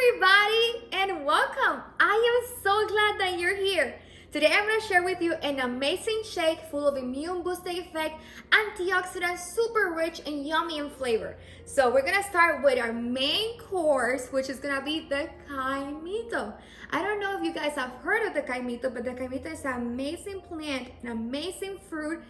everybody, and welcome. I am so glad that you're here. Today I'm going to share with you an amazing shake full of immune boosting effect, antioxidants, super rich and yummy in flavor. So we're going to start with our main course, which is going to be the Caimito. I don't know if you guys have heard of the Caimito, but the Caimito is an amazing plant, an amazing fruit,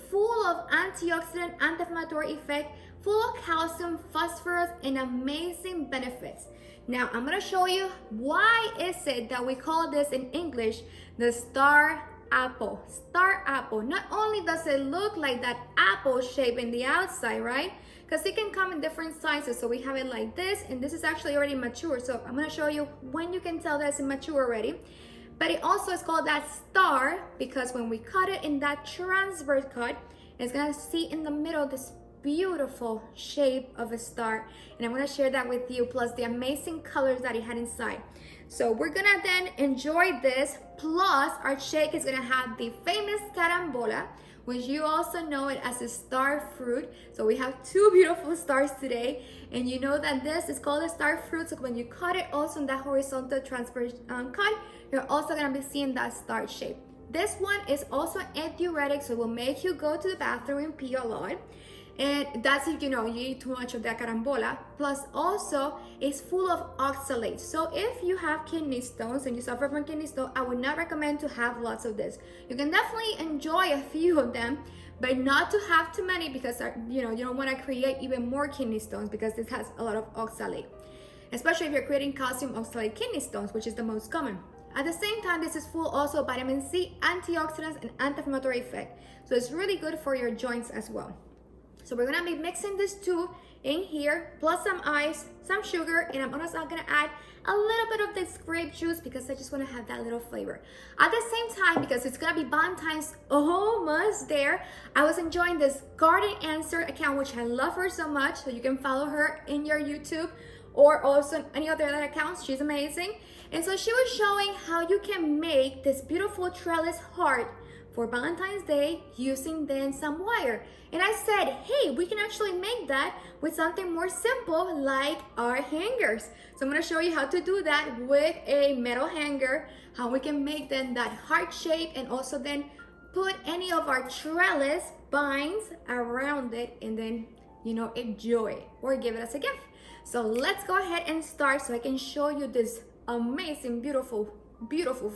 full of antioxidant, anti-inflammatory effect, full of calcium, phosphorus, and amazing benefits. Now I'm gonna show you why is it that we call this in English the star apple. Star apple. Not only does it look like that apple shape in the outside, right? Because it can come in different sizes. So we have it like this, and this is actually already mature. So I'm gonna show you when you can tell that it's mature already. But it also is called that star because when we cut it in that transverse cut, it's gonna see in the middle this beautiful shape of a star, and I'm gonna share that with you, plus the amazing colors that it had inside. So we're gonna then enjoy this, plus our shake is gonna have the famous carambola, which you also know it as a star fruit. So we have two beautiful stars today, and you know that this is called a star fruit, so when you cut it also in that horizontal transverse cut, you're also gonna be seeing that star shape. This one is also a diuretic, so it will make you go to the bathroom and pee a lot. And that's if you eat too much of that carambola. Plus also it's full of oxalates. So if you have kidney stones and you suffer from kidney stone, I would not recommend to have lots of this. You can definitely enjoy a few of them, but not to have too many because you don't want to create even more kidney stones because this has a lot of oxalate. Especially if you're creating calcium oxalate kidney stones, which is the most common. At the same time, this is full also of vitamin C, antioxidants, and anti-inflammatory effect. So it's really good for your joints as well. So we're gonna be mixing this two in here, plus some ice, some sugar, and I'm also gonna add a little bit of this grape juice because I just wanna have that little flavor. At the same time, because it's gonna be Valentine's almost there, I was enjoying this Garden Answer account, which I love her so much, so you can follow her in your YouTube or also any other accounts. She's amazing. And so she was showing how you can make this beautiful trellis heart for Valentine's Day using then some wire. And I said, hey, we can actually make that with something more simple like our hangers. So I'm gonna show you how to do that with a metal hanger, how we can make then that heart shape and also then put any of our trellis vines around it and then, enjoy it or give it as a gift. So let's go ahead and start so I can show you this amazing, beautiful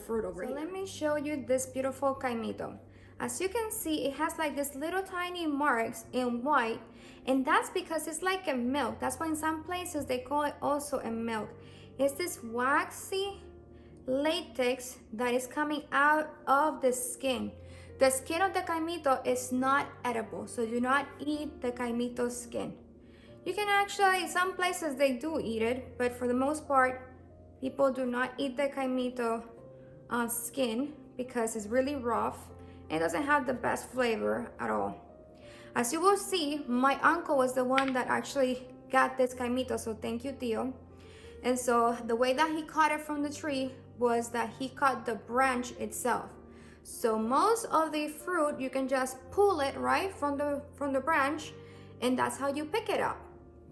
fruit over here. Let me show you this beautiful Caimito. As you can see, it has like this little tiny marks in white, and that's because it's like a milk. That's why in some places they call it also a milk. It's this waxy latex that is coming out of the skin. The skin of the Caimito is not edible, so do not eat the Caimito skin. You can actually, some places they do eat it, but for the most part, people do not eat the Caimito skin because it's really rough and doesn't have the best flavor at all. As you will see, my uncle was the one that actually got this Caimito, so thank you, Tio. And so the way that he cut it from the tree was that he cut the branch itself. So most of the fruit, you can just pull it right from the branch, and that's how you pick it up.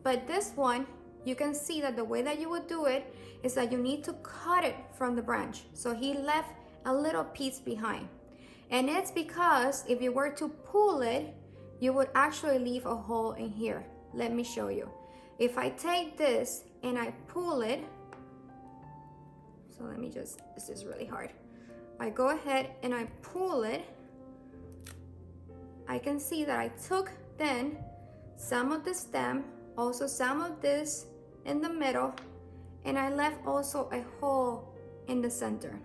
But this one, you can see that the way that you would do it is that you need to cut it from the branch. So he left a little piece behind. And it's because if you were to pull it, you would actually leave a hole in here. Let me show you. If I take this and I pull it, so this is really hard. I go ahead and I pull it, I can see that I took then some of the stem, also some of this in the middle, and I left also a hole in the center.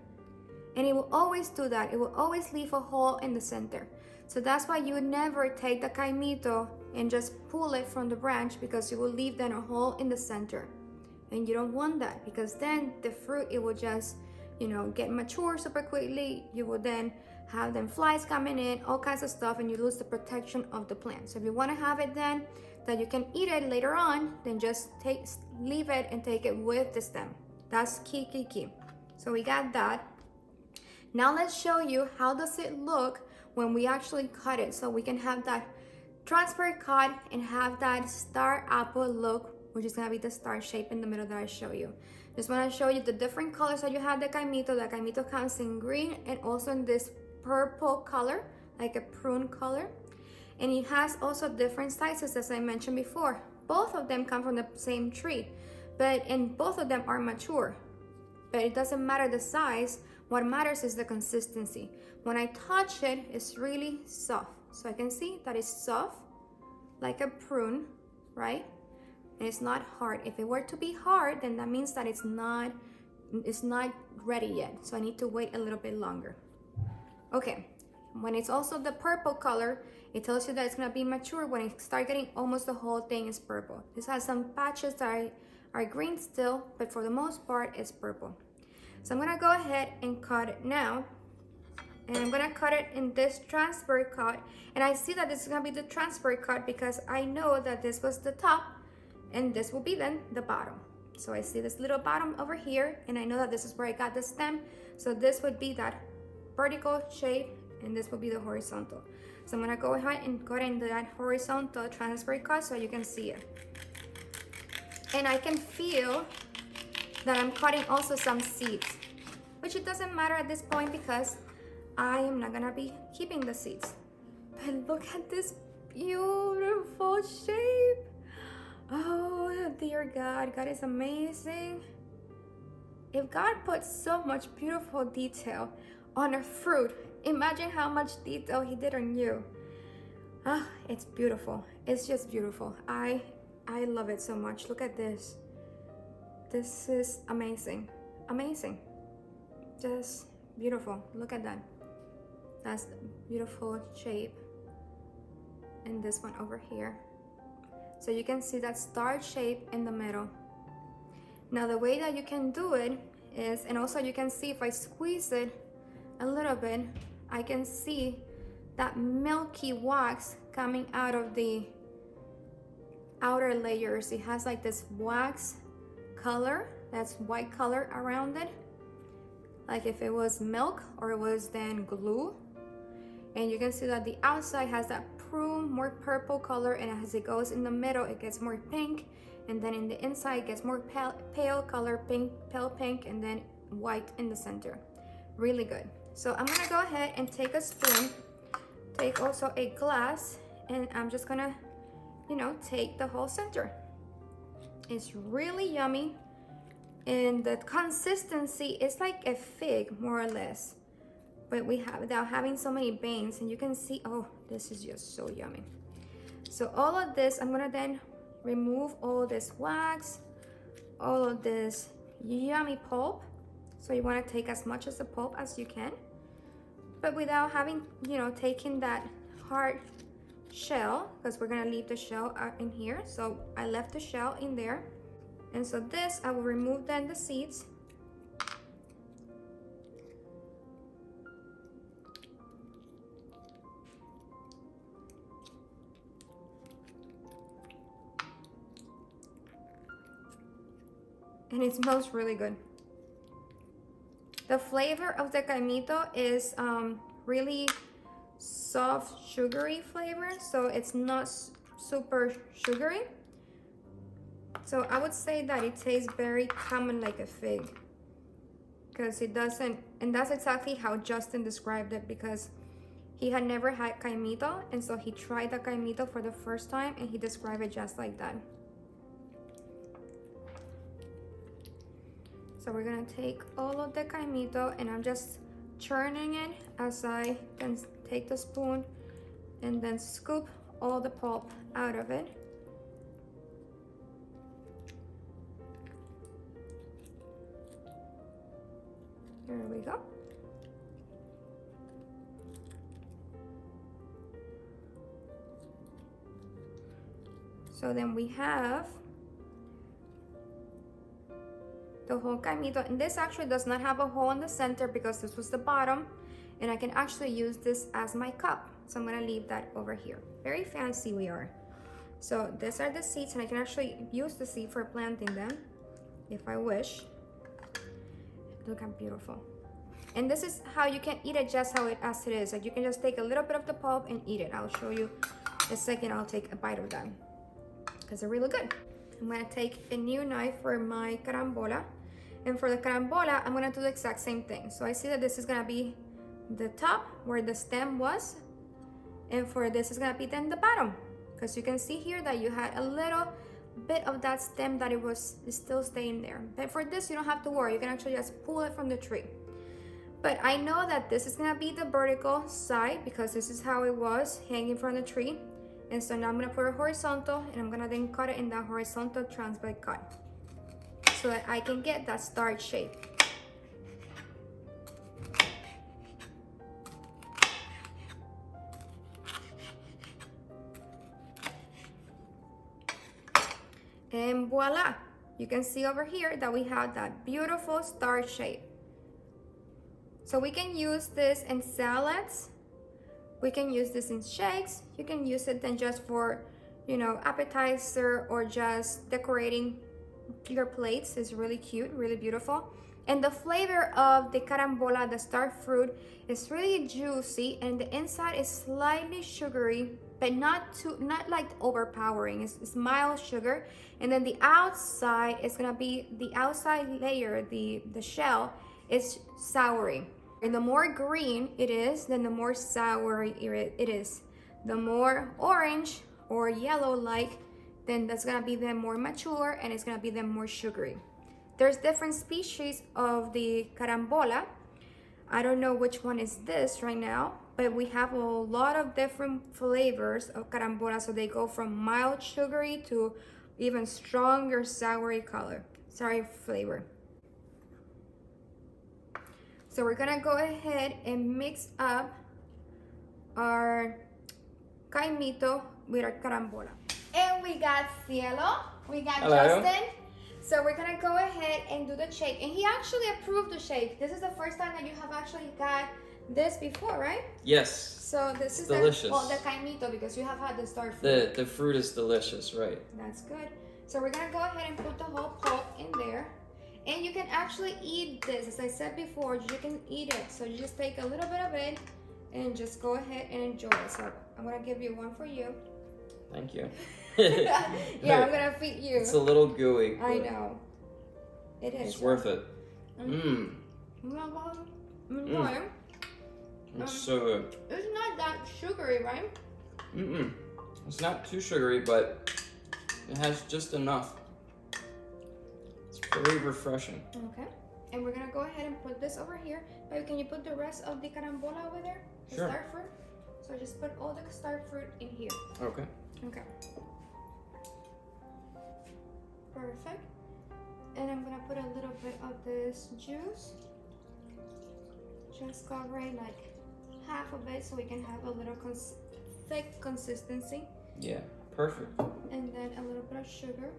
And it will always do that. It will always leave a hole in the center. So that's why you would never take the Caimito and just pull it from the branch, because you will leave then a hole in the center. And you don't want that, because then the fruit, it will just, get mature super quickly. You will then have them flies coming in, all kinds of stuff, and you lose the protection of the plant. So if you want to have it then that you can eat it later on, then just leave it and take it with the stem. That's key. So we got that. Now let's show you how does it look when we actually cut it, so we can have that transparent cut and have that star apple look which is gonna be the star shape in the middle that I show you. Just wanna show you the different colors that you have the Caimito. The Caimito comes in green and also in this purple color, like a prune color. And it has also different sizes, as I mentioned before. Both of them come from the same tree, and both of them are mature. But it doesn't matter the size. What matters is the consistency. When I touch it, it's really soft. So I can see that it's soft, like a prune, right? And it's not hard. If it were to be hard, then that means that it's not ready yet. So I need to wait a little bit longer. Okay, when it's also the purple color, it tells you that it's gonna be mature when it starts getting almost the whole thing is purple. This has some patches that are green still, but for the most part, it's purple. So I'm gonna go ahead and cut it now. And I'm gonna cut it in this transfer cut. And I see that this is gonna be the transfer cut because I know that this was the top and this will be then the bottom. So I see this little bottom over here and I know that this is where I got the stem. So this would be that vertical shape and this will be the horizontal. So I'm gonna go ahead and cut into that horizontal transfer cut so you can see it. And I can feel that I'm cutting also some seeds, which it doesn't matter at this point because I am not gonna be keeping the seeds. But look at this beautiful shape. Oh dear God, God is amazing. If God puts so much beautiful detail on a fruit, imagine how much detail He did on you. Ah, it's beautiful. It's just beautiful. I love it so much. Look at this. This is amazing. Amazing. Just beautiful. Look at that. That's the beautiful shape. And this one over here. So you can see that star shape in the middle. Now the way that you can do it is, and also you can see if I squeeze it a little bit, I can see that milky wax coming out of the outer layers. It has like this wax color, that's white color around it, like if it was milk or it was then glue. And you can see that the outside has that prune, more purple color, and as it goes in the middle it gets more pink, and then in the inside it gets more pale color, pink, pale pink, and then white in the center. Really good. So I'm gonna go ahead and take a spoon, take also a glass, and I'm just gonna, you know, take the whole center. It's really yummy, and the consistency is like a fig, more or less, but without having so many veins. And you can see, oh, this is just so yummy. So all of this, I'm gonna then remove all this wax, all of this yummy pulp. So you want to take as much as the pulp as you can, but without having, you know, taking that hard shell, because we're gonna leave the shell out in here. So I left the shell in there. And so this, I will remove then the seeds. And it smells really good. The flavor of the Caimito is really soft, sugary flavor, so it's not super sugary. So I would say that it tastes very common, like a fig, because it doesn't, and that's exactly how Justin described it, because he had never had Caimito, and so he tried the Caimito for the first time and he described it just like that. So we're gonna take all of the Caimito and I'm just churning it as I can take the spoon and then scoop all the pulp out of it. There we go. So then we have the whole Caimito, and this actually does not have a hole in the center because this was the bottom, and I can actually use this as my cup. So I'm gonna leave that over here. Very fancy we are. So these are the seeds, and I can actually use the seed for planting them if I wish. Look how beautiful. And this is how you can eat it, just how as it is. Like you can just take a little bit of the pulp and eat it. I'll show you in a second. I'll take a bite of them because they're really good. I'm gonna take a new knife for my carambola. And for the carambola, I'm gonna do the exact same thing. So I see that this is gonna be the top where the stem was. And for this is gonna be then the bottom. Because you can see here that you had a little bit of that stem that is still staying there. But for this, you don't have to worry. You can actually just pull it from the tree. But I know that this is gonna be the vertical side because this is how it was hanging from the tree. And so now I'm gonna put it horizontal and I'm gonna then cut it in that horizontal transverse cut so that I can get that star shape. And voila, you can see over here that we have that beautiful star shape. So we can use this in salads, we can use this in shakes, you can use it then just for, you know, appetizer or just decorating your plates. It's really cute, really beautiful. And the flavor of the carambola, the star fruit, is really juicy and the inside is slightly sugary, but not like overpowering. It's mild sugar. And then the outside is gonna be, the outside layer, the shell is soury. And the more green it is, then the more soury it is. The more orange or yellow like, then that's gonna be the more mature and it's gonna be the more sugary. There's different species of the carambola. I don't know which one is this right now, but we have a lot of different flavors of carambola. So they go from mild sugary to even stronger soury flavor. So we're gonna go ahead and mix up our caimito with our carambola. And we got Cielo, we got Hello. Justin. So we're gonna go ahead and do the shake. And he actually approved the shake. This is the first time that you have actually got this before, right? Yes. So this is delicious. The caimito, because you have had the star fruit. The fruit is delicious, right? That's good. So we're gonna go ahead and put the whole pulp in there. And you can actually eat this. As I said before, you can eat it. So you just take a little bit of it and just go ahead and enjoy it. So I'm gonna give you one for you. Thank you. Yeah, I'm gonna feed you. It's a little gooey. I know. It is. It's worth it. Mmm. It's so good. It's not that sugary, right? It's not too sugary, but it has just enough. It's very refreshing. Okay. And we're gonna go ahead and put this over here. But can you put the rest of the carambola over there? The Sure. star fruit? So just put all the star fruit in here. Okay. Okay. Perfect. And I'm gonna put a little bit of this juice. Just covering like half of it so we can have a little thick consistency. Yeah, perfect. And then a little bit of sugar.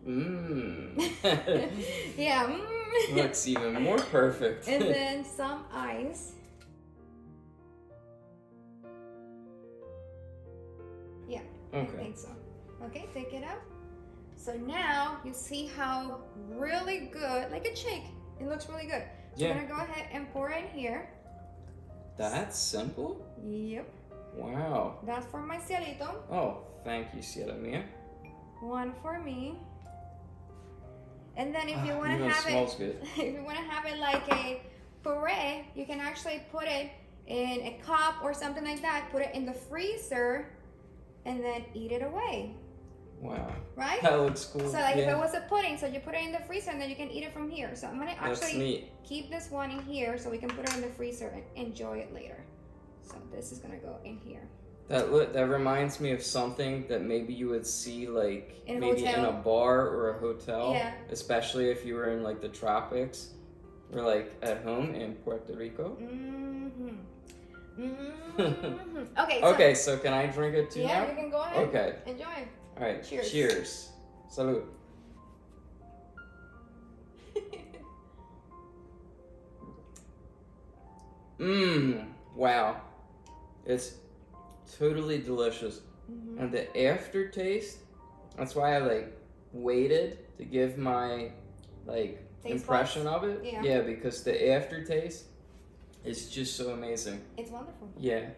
Mmm. Yeah. Looks even more perfect. And then some ice. Yeah, Okay. I think so. Okay, take it out. So now you see how really good, like a shake. It looks really good. So Yeah. I'm gonna go ahead and pour it in here. That's simple? Yep. Wow. That's for my cielito. Oh, thank you, Sierra Mia. One for me. And then if you want to even have smells it, good. if you want to have it like a puree, you can actually put it in a cup or something like that. Put it in the freezer, and then eat it away. Wow. Right? That looks cool. So like yeah. if it was a pudding, so you put it in the freezer and then you can eat it from here. So I'm gonna That's actually neat. keep this one in here so we can put it in the freezer and enjoy it later. So this is gonna go in here. That reminds me of something that maybe you would see like In a maybe hotel. in a bar or a hotel. Yeah. Especially if you were in like the tropics or like at home in Puerto Rico. Okay. Okay, so can I drink it too Yeah, now? you can go ahead. Okay. Enjoy. All right. Cheers. Cheers. Salud. Wow. It's totally delicious. And the aftertaste, that's why I like waited to give my like Taste impression buds? of it. Yeah. Because the aftertaste is just so amazing. It's wonderful. Yeah.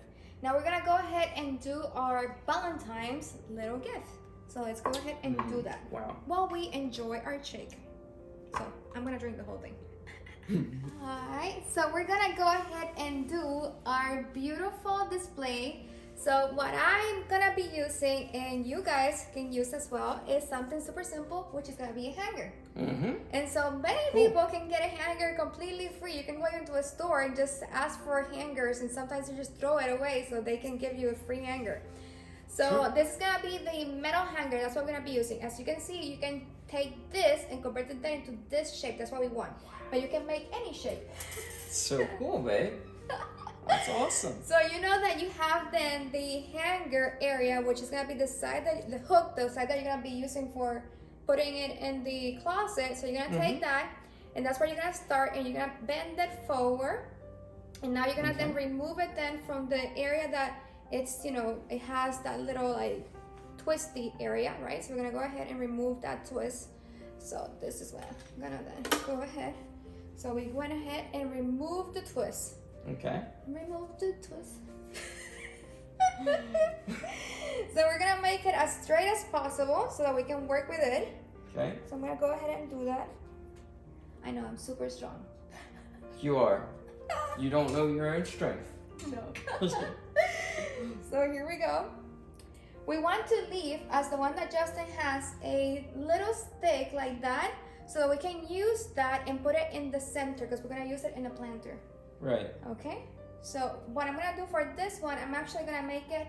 Now we're gonna go ahead and do our Valentine's little gift. So let's go ahead and do that. Wow. While we enjoy our shake. So I'm gonna drink the whole thing. Alright, so we're gonna go ahead and do our beautiful display. So what I'm gonna be using, and you guys can use as well, is something super simple, which is gonna be a hanger. And so many people can get a hanger completely free. You can go into a store and just ask for hangers, and sometimes you just throw it away so they can give you a free hanger. So this is gonna be the metal hanger. That's what we're gonna be using. As you can see, you can take this and convert it then into this shape. That's what we want. But you can make any shape. So cool, babe. That's awesome. So you know that you have then the hanger area, which is gonna be the side that the hook, the side that you're gonna be using for putting it in the closet. So you're gonna take that, and that's where you're gonna start, and you're gonna bend it forward, and now you're gonna then remove it then from the area that it's, you know, it has that little like twisty area, right? So we're gonna go ahead and remove that twist. So this is what I'm gonna then go ahead. So we went ahead and remove the twist. Okay. Remove the twist. So we're gonna make it as straight as possible so that we can work with it. Okay. So I'm gonna go ahead and do that. I know I'm super strong. You are. You don't know your own strength. No. So here we go. We want to leave, as the one that Justin has, a little stick like that, so that we can use that and put it in the center, because we're gonna use it in a planter. Right. Okay, so what I'm gonna do for this one, I'm actually gonna make it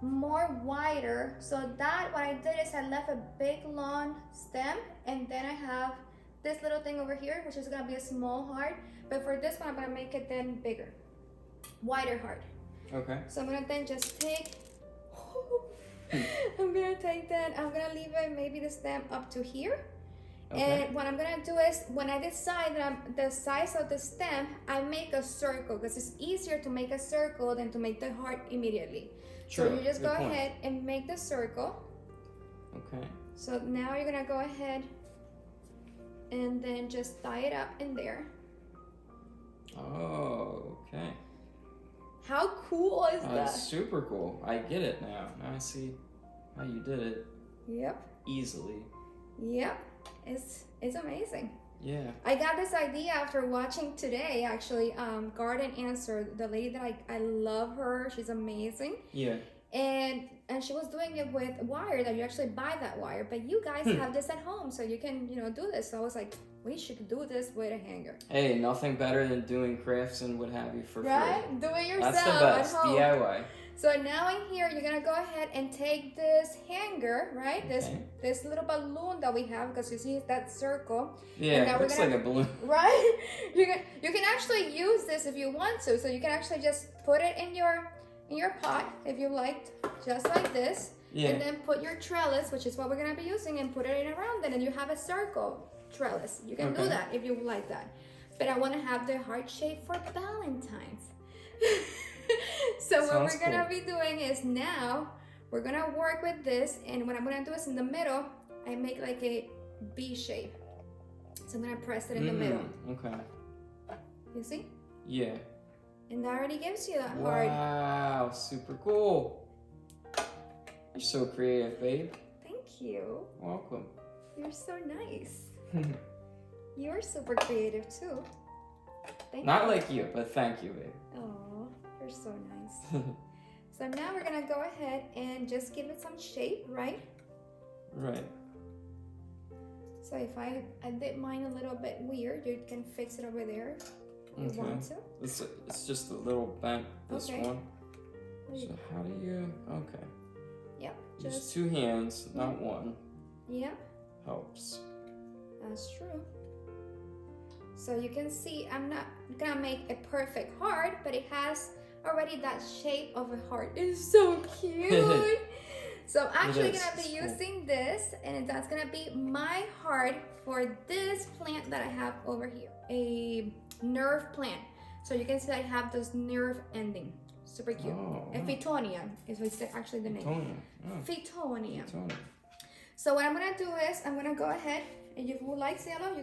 more wider. So that what I did is I left a big long stem, and then I have this little thing over here, which is gonna be a small heart. But for this one, I'm gonna make it then bigger, wider heart. Okay. So I'm gonna then just take, I'm gonna leave it maybe the stem up to here. Okay. And what I'm gonna do is, when I decide that the size of the stem, I make a circle, because it's easier to make a circle than to make the heart immediately. Sure. So you just Good go point. ahead and make the circle. Okay. So now you're gonna go ahead and then just tie it up in there. Oh, okay. How cool is that? That's super cool. I get it now. Now I see how you did it Yep. easily. Yep. It's amazing. Yeah. I got this idea after watching today, actually, Garden Answer, the lady that I love her. She's amazing. Yeah. And she was doing it with wire, that you actually buy that wire, but you guys have this at home, so you can, you know, do this. So I was like, we should do this with a hanger. Hey, nothing better than doing crafts and what have you for Right? free. Do it yourself That's the best. at home. DIY. So now in here, you're gonna go ahead and take this hanger, right? Okay. This little balloon that we have, because you see that circle. Yeah, now it looks like a balloon. Right? You can actually use this if you want to. So you can actually just put it in your pot, if you liked, just like this. Yeah. And then put your trellis, which is what we're gonna be using, and put it in around it, and you have a circle trellis. You can do that if you like that. But I wanna have the heart shape for Valentine's. So what we're gonna be doing is, now we're gonna work with this, and what I'm gonna do is in the middle, I make like a B shape. So I'm gonna press it in the middle. Okay. You see? Yeah. And that already gives you that heart. Wow, super cool. You're so creative, babe. Thank you. Welcome. You're so nice. You're super creative too. Thank Not you. like you, but thank you, babe. Oh, you're so nice. So now we're gonna go ahead and just give it some shape, right? Right. So if I did mine a little bit weird, you can fix it over there if you want to. It's just a little bent, this Okay. one. So how do you, okay. Yep, Use just, two hands, not one. yep, Helps. that's true. So you can see, I'm not gonna make a perfect heart, but it has already that shape of a heart. It's so cute. So I'm actually gonna be using this, and that's gonna be my heart for this plant that I have over here, a nerve plant. So you can see I have those nerve ending. Super cute. Oh, A Phytonia is actually the name. Phytonia. Oh, Phytonia. Phytonia. So what I'm gonna do is, I'm gonna go ahead, and if you like yellow,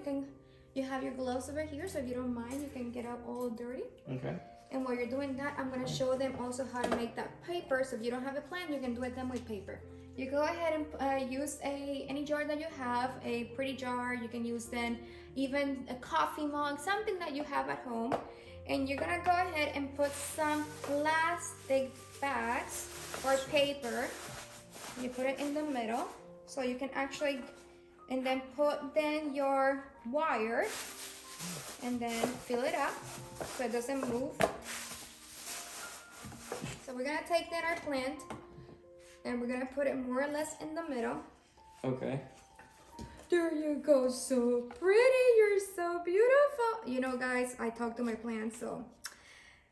you have your gloves over here, so if you don't mind, you can get out all dirty. Okay. And while you're doing that, I'm gonna show them also how to make that paper. So if you don't have a plan, you can do it then with paper. You go ahead and use any jar that you have, a pretty jar. You can use then even a coffee mug, something that you have at home. And you're gonna go ahead and put some plastic bags or paper. You put it in the middle so you can actually, and then put then your wire and then fill it up so it doesn't move. So we're gonna take then our plant and we're gonna put it more or less in the middle. Okay. There you go, so pretty, you're so beautiful. You know guys, I talked to my plant, so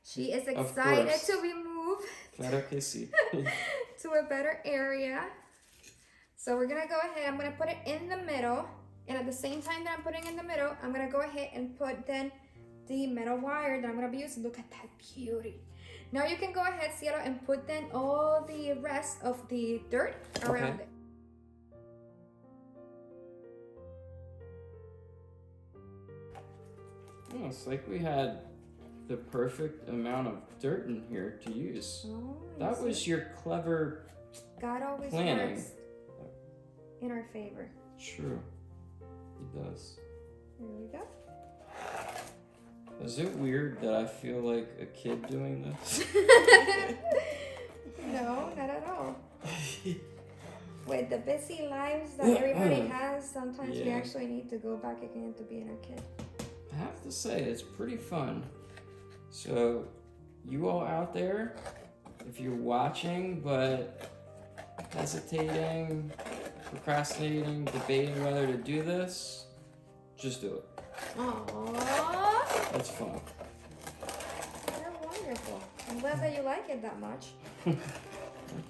she is excited to be moved Claro que sí. to a better area. So we're gonna go ahead, I'm gonna put it in the middle, and at the same time that I'm putting in the middle, I'm gonna go ahead and put then the metal wire that I'm gonna be using. Look at that beauty. Now you can go ahead, Cielo, and put then all the rest of the dirt around it. Oh, it's like we had the perfect amount of dirt in here to use. Oh, that was your clever God always planning. works in our favor. True, he does. Here we go. Is it weird that I feel like a kid doing this? No, not at all. With the busy lives that everybody has, sometimes we actually need to go back again to being a kid. I have to say, it's pretty fun. So, you all out there, if you're watching but hesitating, procrastinating, debating whether to do this, just do it. Aww. It's fun. You're wonderful. I'm glad that you like it that much. Thank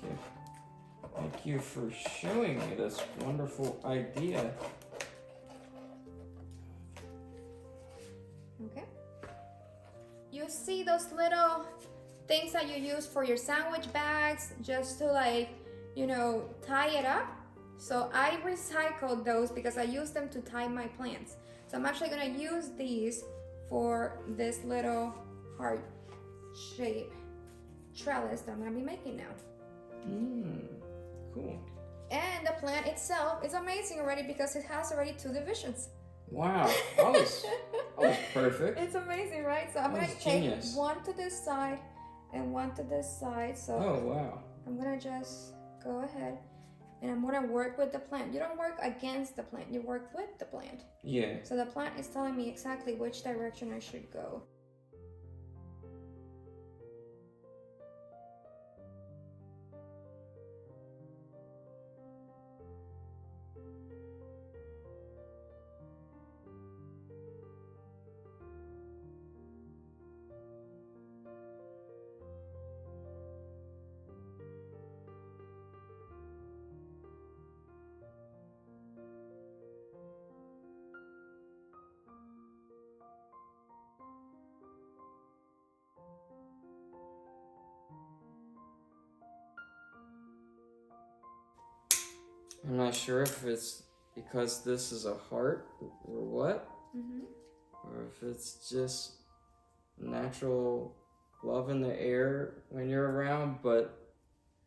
you. Thank you for showing me this wonderful idea. Okay. You see those little things that you use for your sandwich bags just to like, you know, tie it up? So I recycled those because I use them to tie my plants. So I'm actually gonna use these for this little heart shape trellis that I'm gonna be making now. Cool. And the plant itself is amazing already because it has already 2 divisions. Wow, that was perfect. It's amazing, right? So I'm gonna take one to this side and one to this side. So wow. I'm gonna just go ahead and I'm gonna work with the plant. You don't work against the plant, you work with the plant. Yeah. So the plant is telling me exactly which direction I should go. I'm not sure if it's because this is a heart or what, or if it's just natural love in the air when you're around, but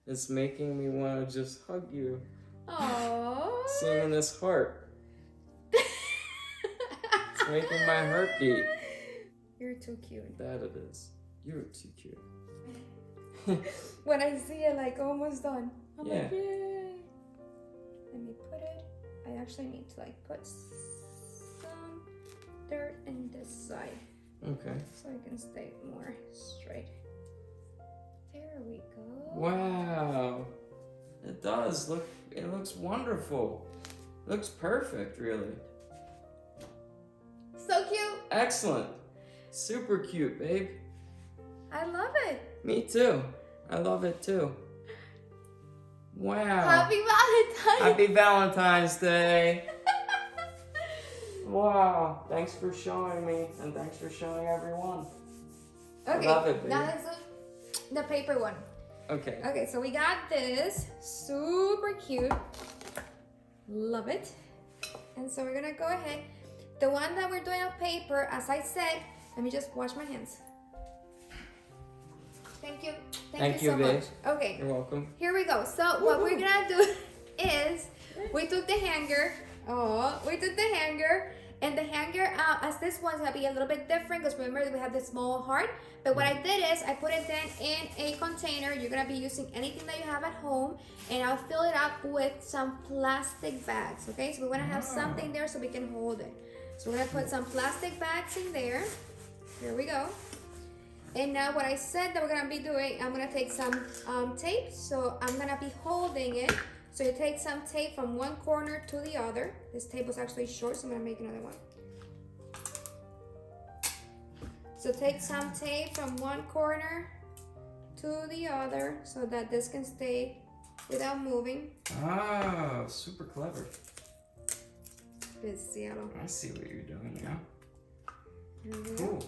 it's making me want to just hug you. Aww. Seeing this heart. It's making my heart beat. You're too cute. That it is. You're too cute. When I see it like almost done, I'm like, Yeah. yay. Let me put it. I actually need to like put some dirt in this side. Okay. So I can stay more straight. There we go. Wow. It does look, it looks wonderful. It looks perfect, really. So cute. Excellent. Super cute, babe. I love it. Me too. I love it too. Wow. Happy Valentine. Happy Valentine's Day. Wow. Thanks for showing me and thanks for showing everyone. Okay, I love it, babe. now let's do the paper one. Okay. Okay, so we got this. Super cute. Love it. And so we're gonna go ahead. The one that we're doing on paper, as I said, let me just wash my hands. Thank you. Thank you you, so babe. much. Okay. You're welcome. Here we go. So what we're gonna do is we took the hanger. And the hanger, as this one's gonna be a little bit different because remember we have the small heart. But what I did is I put it then in a container. You're gonna be using anything that you have at home, and I'll fill it up with some plastic bags. Okay, so we wanna have something there so we can hold it. So we're gonna put some plastic bags in there. Here we go. And now what I said that we're gonna be doing, I'm gonna take some tape. So I'm gonna be holding it. So you take some tape from one corner to the other. This tape was actually short, so I'm gonna make another one. So take some tape from one corner to the other so that this can stay without moving. Oh, super clever. It's yellow. I see what you're doing now. Cool.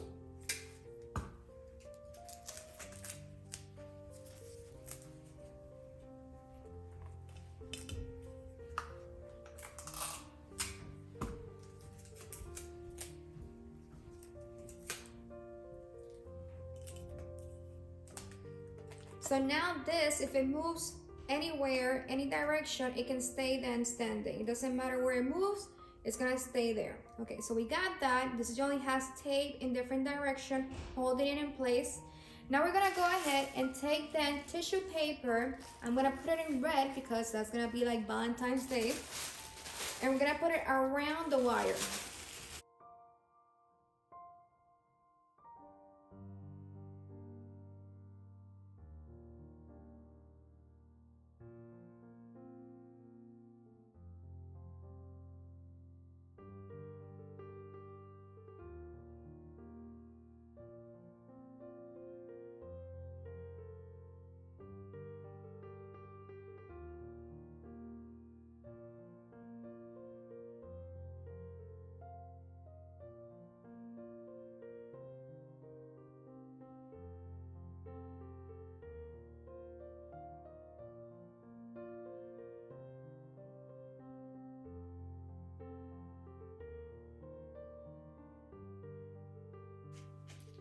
So now this, if it moves anywhere, any direction, it can stay then standing. It doesn't matter where it moves, it's gonna stay there. Okay, so we got that. This only has tape in different direction, holding it in place. Now we're gonna go ahead and take then tissue paper. I'm gonna put it in red because that's gonna be like Valentine's Day. And we're gonna put it around the wire.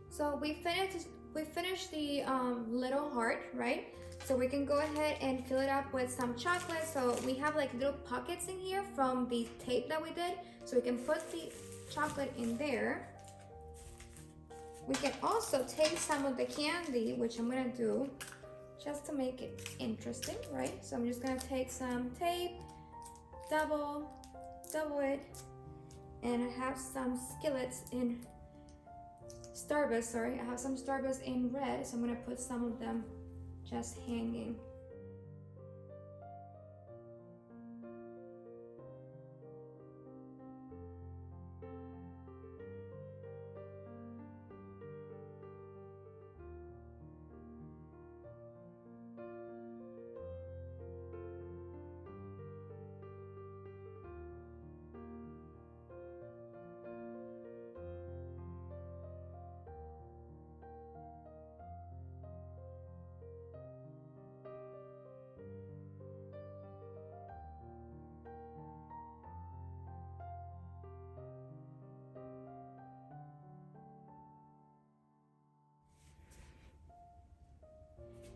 So we finished the little heart, right? So we can go ahead and fill it up with some chocolate. So we have like little pockets in here from the tape that we did. So we can put the chocolate in there. We can also take some of the candy, which I'm gonna do just to make it interesting, right? So I'm just gonna take some tape, double it, and I have some skillets in Starburst, sorry. I have some Starburst in red, so I'm gonna put some of them just hanging.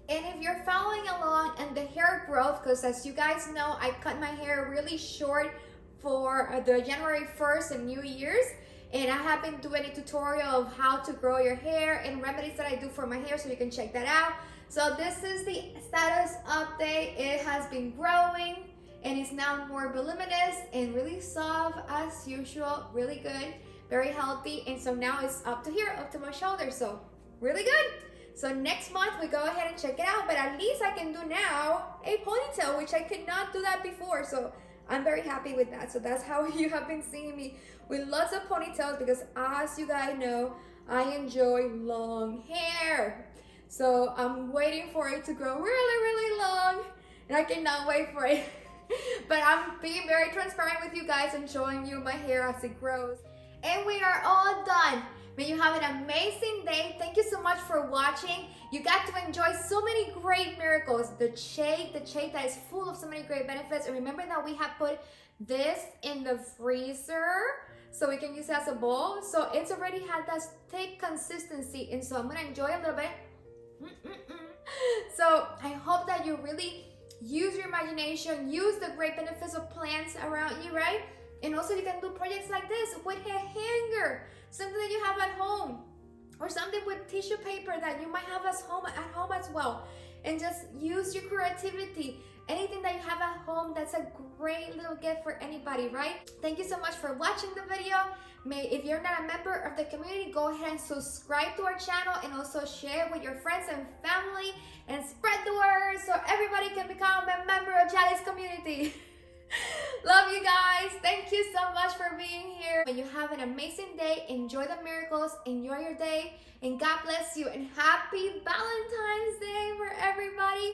And if you're following along in the hair growth, because as you guys know, I cut my hair really short for the January 1st and New Year's. And I have been doing a tutorial of how to grow your hair and remedies that I do for my hair, so you can check that out. So this is the status update. It has been growing and it's now more voluminous and really soft as usual, really good, very healthy. And so now it's up to here, up to my shoulder, so really good. So next month we go ahead and check it out, but at least I can do now a ponytail, which I could not do that before. So I'm very happy with that. So that's how you have been seeing me with lots of ponytails, because as you guys know, I enjoy long hair. So I'm waiting for it to grow really, really long, and I cannot wait for it. But I'm being very transparent with you guys and showing you my hair as it grows. And we are all done. May you have an amazing day. Thank you so much for watching. You got to enjoy so many great miracles. The shake that is full of so many great benefits. And remember that we have put this in the freezer so we can use it as a bowl. So it's already had that thick consistency. And so I'm gonna enjoy a little bit. So I hope that you really use your imagination, use the great benefits of plants around you, right? And also you can do projects like this with a hanger, something that you have at home, or something with tissue paper that you might have at home as well. And just use your creativity. Anything that you have at home, that's a great little gift for anybody, right? Thank you so much for watching the video. If you're not a member of the community, go ahead and subscribe to our channel and also share with your friends and family and spread the word so everybody can become a member of Yali's community. Love you guys. Thank you so much for being here. When you have an amazing day, enjoy the miracles, enjoy your day, and God bless you, and happy Valentine's Day for everybody.